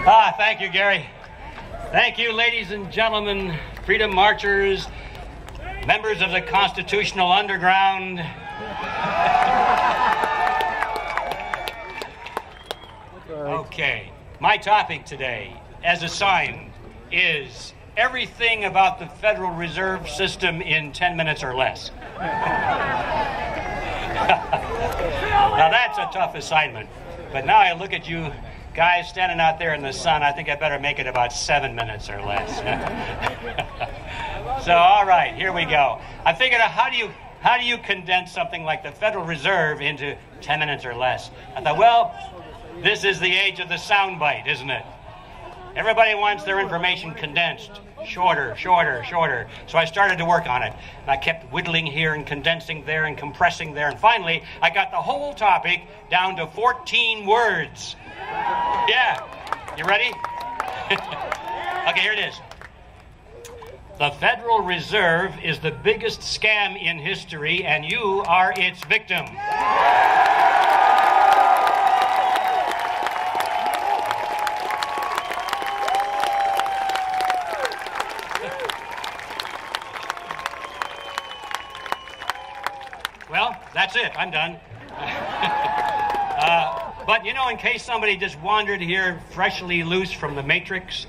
Thank you, Gary. Thank you, ladies and gentlemen, freedom marchers, members of the Constitutional Underground. Okay, my topic today, as assigned, is everything about the Federal Reserve System in 10 minutes or less. Now that's a tough assignment, but now I look at you guys standing out there in the sun, I think I better make it about 7 minutes or less. So, all right, here we go. I figured out how do you condense something like the Federal Reserve into 10 minutes or less? I thought, well, this is the age of the soundbite, isn't it? Everybody wants their information condensed. Shorter, shorter, shorter. So I started to work on it. And I kept whittling here and condensing there and compressing there. And finally, I got the whole topic down to 14 words. Yeah. You ready? Okay, here it is. The Federal Reserve is the biggest scam in history, and you are its victim. Well, that's it. I'm done. But, you know, in case somebody just wandered here freshly loose from the Matrix,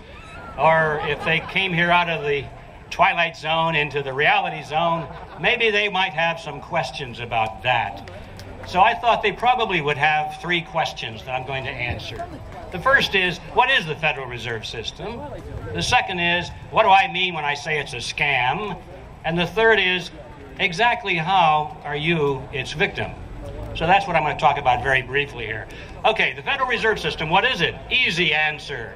or if they came here out of the Twilight Zone into the reality zone, maybe they might have some questions about that. So I thought they probably would have 3 questions that I'm going to answer. The first is, what is the Federal Reserve System? The second is, what do I mean when I say it's a scam? And the third is, exactly how are you its victim? So that's what I'm going to talk about very briefly here. Okay, the Federal Reserve System, what is it? Easy answer.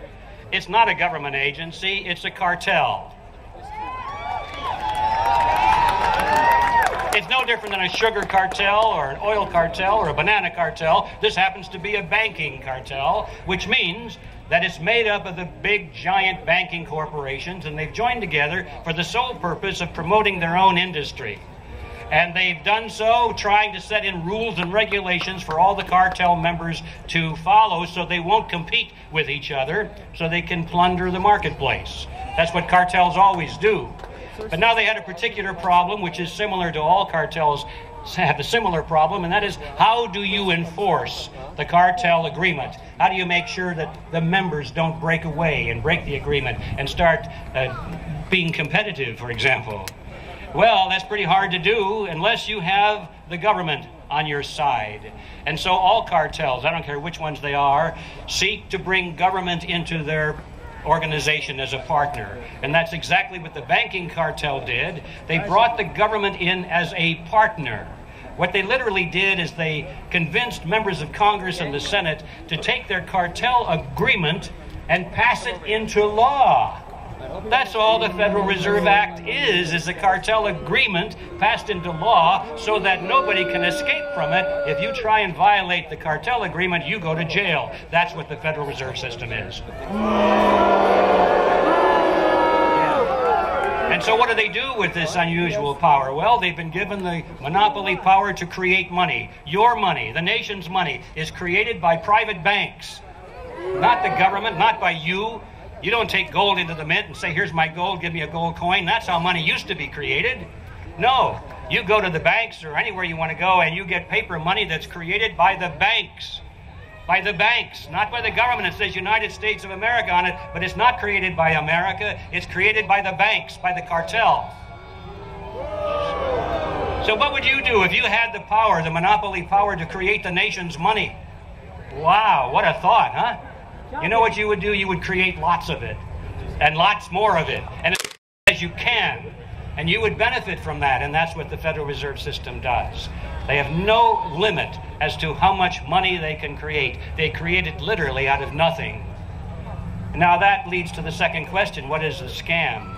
It's not a government agency, it's a cartel. It's no different than a sugar cartel or an oil cartel or a banana cartel. This happens to be a banking cartel, which means that it's made up of the big, giant banking corporations, and they've joined together for the sole purpose of promoting their own industry. And they've done so trying to set in rules and regulations for all the cartel members to follow so they won't compete with each other, so they can plunder the marketplace. That's what cartels always do. But now they had a particular problem, which is similar to all cartels have a similar problem, and that is, how do you enforce the cartel agreement? How do you make sure that the members don't break away and break the agreement and start being competitive, for example? Well, that's pretty hard to do unless you have the government on your side. And so all cartels, I don't care which ones they are, seek to bring government into their organization as a partner. And that's exactly what the banking cartel did. They brought the government in as a partner. What they literally did is they convinced members of Congress and the Senate to take their cartel agreement and pass it into law. That's all the Federal Reserve Act is a cartel agreement passed into law so that nobody can escape from it. If you try and violate the cartel agreement, you go to jail. That's what the Federal Reserve System is. And so what do they do with this unusual power? Well, they've been given the monopoly power to create money. Your money, the nation's money, is created by private banks. Not the government, not by you. You don't take gold into the mint and say, here's my gold, give me a gold coin. That's how money used to be created. No, you go to the banks or anywhere you want to go and you get paper money that's created by the banks. By the banks, not by the government. It says United States of America on it, but it's not created by America. It's created by the banks, by the cartel. So what would you do if you had the power, the monopoly power to create the nation's money? Wow, what a thought, huh? You know what you would do? You would create lots of it, and lots more of it, and as you can, and you would benefit from that, and that's what the Federal Reserve System does. They have no limit as to how much money they can create. They create it literally out of nothing. Now that leads to the second question, what is a scam?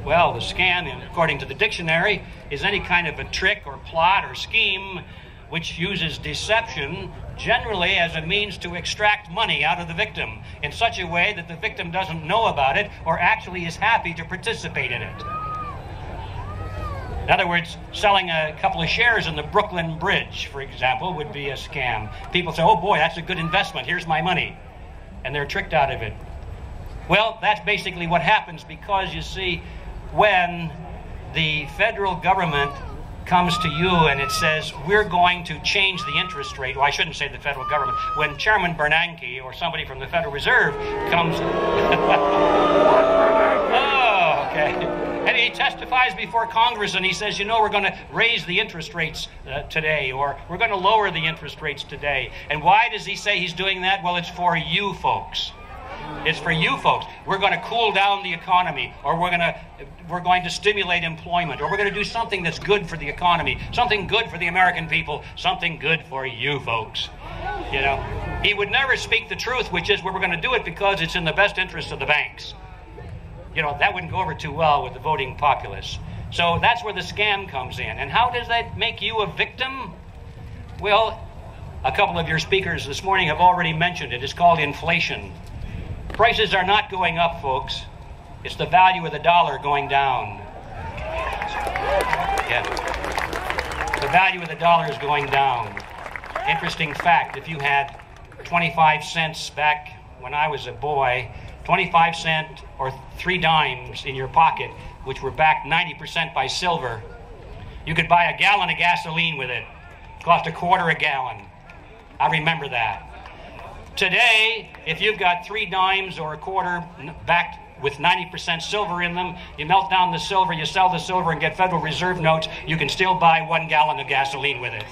Well, the scam, according to the dictionary, is any kind of a trick or plot or scheme which uses deception generally as a means to extract money out of the victim in such a way that the victim doesn't know about it or actually is happy to participate in it. In other words, selling a couple of shares in the Brooklyn Bridge, for example, would be a scam. People say, oh boy, that's a good investment, here's my money. And they're tricked out of it. Well, that's basically what happens, because you see, when the federal government comes to you and it says, we're going to change the interest rate. Well, I shouldn't say the federal government. When Chairman Bernanke or somebody from the Federal Reserve comes... Oh, okay. And he testifies before Congress and he says, you know, we're going to raise the interest rates today, or we're going to lower the interest rates today. And why does he say he's doing that? Well, it's for you folks. It's for you folks. We're going to cool down the economy, or we're going to stimulate employment, or we're going to do something that's good for the economy, something good for the American people, something good for you folks. You know, he would never speak the truth, which is we're going to do it because it's in the best interest of the banks. You know, that wouldn't go over too well with the voting populace. So that's where the scam comes in. And how does that make you a victim? Well, a couple of your speakers this morning have already mentioned it. It's called inflation. Prices are not going up, folks. It's the value of the dollar going down. Yeah. The value of the dollar is going down. Interesting fact, if you had 25 cents back when I was a boy, 25 cents or 3 dimes in your pocket, which were backed 90% by silver, you could buy a gallon of gasoline with it. It cost $0.25 a gallon. I remember that. Today, if you've got 3 dimes or $0.25 backed with 90% silver in them, you melt down the silver, you sell the silver and get Federal Reserve notes, you can still buy 1 gallon of gasoline with it.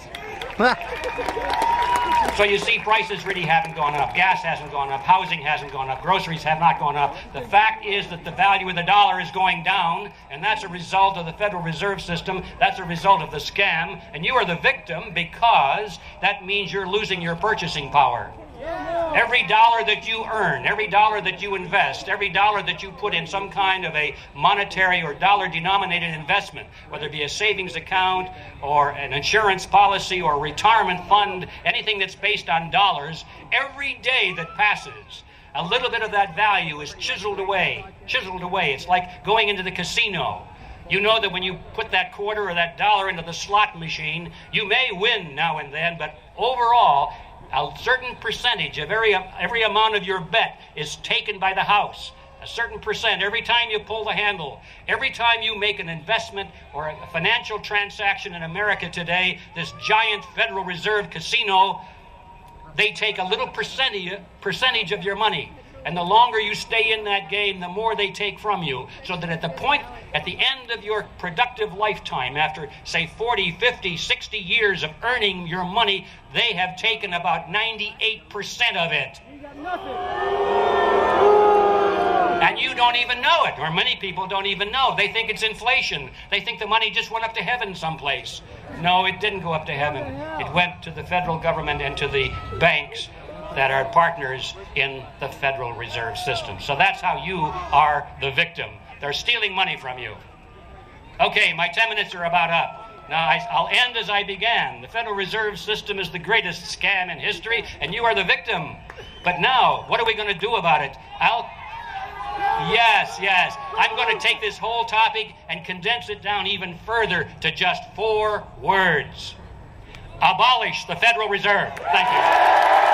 So you see, prices really haven't gone up. Gas hasn't gone up. Housing hasn't gone up. Groceries have not gone up. The fact is that the value of the dollar is going down, and that's a result of the Federal Reserve System. That's a result of the scam, and you are the victim because that means you're losing your purchasing power. Every dollar that you earn, every dollar that you invest, every dollar that you put in some kind of a monetary or dollar-denominated investment, whether it be a savings account or an insurance policy or a retirement fund, anything that's based on dollars, every day that passes, a little bit of that value is chiseled away, chiseled away. It's like going into the casino. You know that when you put that quarter or that dollar into the slot machine, you may win now and then, but overall, a certain percentage of every amount of your bet is taken by the house. A certain percent every time you pull the handle. Every time you make an investment or a financial transaction in America today, this giant Federal Reserve casino, they take a little percentage of your money. And the longer you stay in that game, the more they take from you. So that at the end of your productive lifetime, after, say, 40, 50, 60 years of earning your money, they have taken about 98% of it. You got nothing. And you don't even know it, or many people don't even know. They think it's inflation. They think the money just went up to heaven someplace. No, it didn't go up to heaven. It went to the federal government and to the banks that are partners in the Federal Reserve System. So that's how you are the victim. They're stealing money from you. Okay, my 10 minutes are about up. Now, I'll end as I began. The Federal Reserve System is the greatest scam in history, and you are the victim. But now, what are we going to do about it? Yes. I'm going to take this whole topic and condense it down even further to just 4 words. Abolish the Federal Reserve. Thank you.